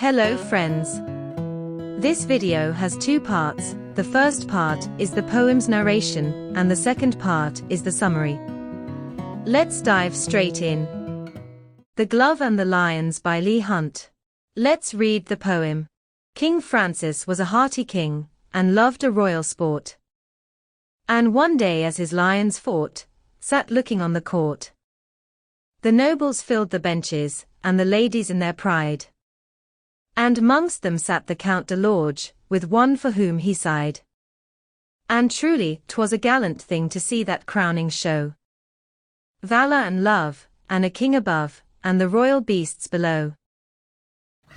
Hello friends. This video has two parts. The first part is the poem's narration, and the second part is the summary. Let's dive straight in. The Glove and the Lions by Leigh Hunt. Let's read the poem. King Francis was a hearty king, and loved a royal sport. And one day as his lions fought, sat looking on the court. The nobles filled the benches, and the ladies in their pride. And mongst them sat the Count de Lorge, with one for whom he sighed. And truly, 'twas a gallant thing to see that crowning show. Valor and love, and a king above, and the royal beasts below.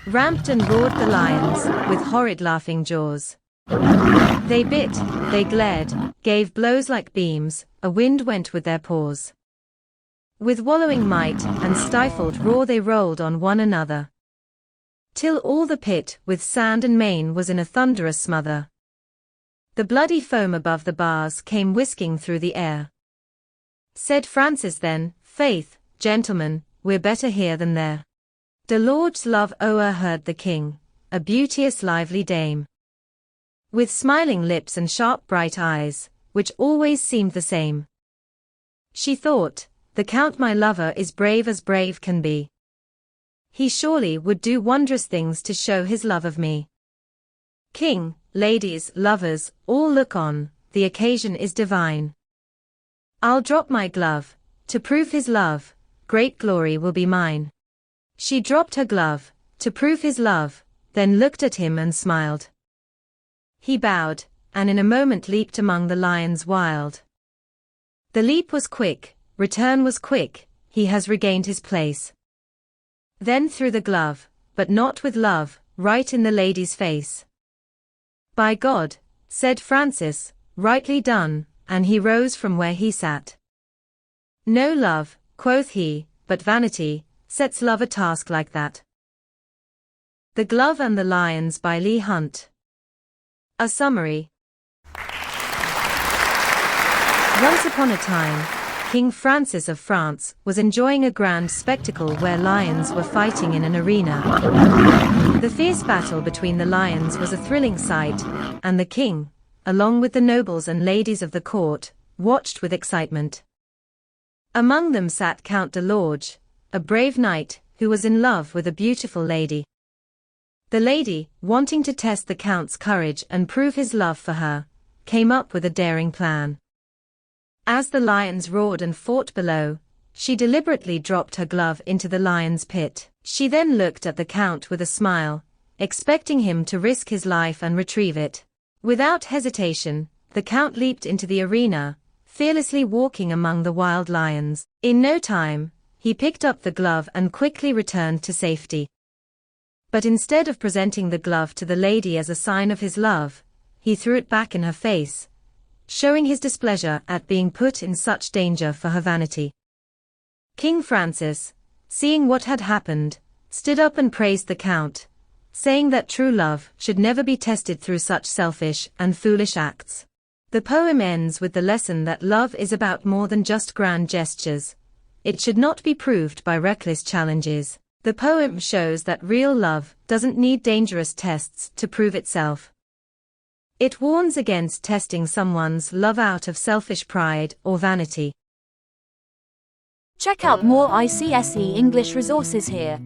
Ramped and roared the lions, with horrid laughing jaws. They bit, they glared, gave blows like beams, a wind went with their paws. With wallowing might, and stifled roar they rolled on one another. Till all the pit, with sand and mane, was in a thunderous smother. The bloody foam above the bars came whisking through the air. Said Francis then, "Faith, gentlemen, we're better here than there." De Lorge's love o'erheard the king, a beauteous lively dame, with smiling lips and sharp bright eyes, which always seemed the same. She thought, "The Count my lover is brave as brave can be. He surely would do wondrous things to show his love of me." King, ladies, lovers, all look on, the occasion is divine. I'll drop my glove, to prove his love, great glory will be mine. She dropped her glove, to prove his love, then looked at him and smiled. He bowed, and in a moment leaped among the lions wild. The leap was quick, return was quick, he has regained his place. Then threw the glove, but not with love, right in the lady's face. "By God," said Francis, "rightly done," and he rose from where he sat. "No love," quoth he, "but vanity, sets love a task like that." The Glove and the Lions by Leigh Hunt. A summary. Once upon a time, King Francis of France was enjoying a grand spectacle where lions were fighting in an arena. The fierce battle between the lions was a thrilling sight, and the king, along with the nobles and ladies of the court, watched with excitement. Among them sat Count de Lorge, a brave knight, who was in love with a beautiful lady. The lady, wanting to test the Count's courage and prove his love for her, came up with a daring plan. As the lions roared and fought below, she deliberately dropped her glove into the lion's pit. She then looked at the Count with a smile, expecting him to risk his life and retrieve it. Without hesitation, the Count leaped into the arena, fearlessly walking among the wild lions. In no time, he picked up the glove and quickly returned to safety. But instead of presenting the glove to the lady as a sign of his love, he threw it back in her face, showing his displeasure at being put in such danger for her vanity. King Francis, seeing what had happened, stood up and praised the Count, saying that true love should never be tested through such selfish and foolish acts. The poem ends with the lesson that love is about more than just grand gestures. It should not be proved by reckless challenges. The poem shows that real love doesn't need dangerous tests to prove itself. It warns against testing someone's love out of selfish pride or vanity. Check out more ICSE English resources here.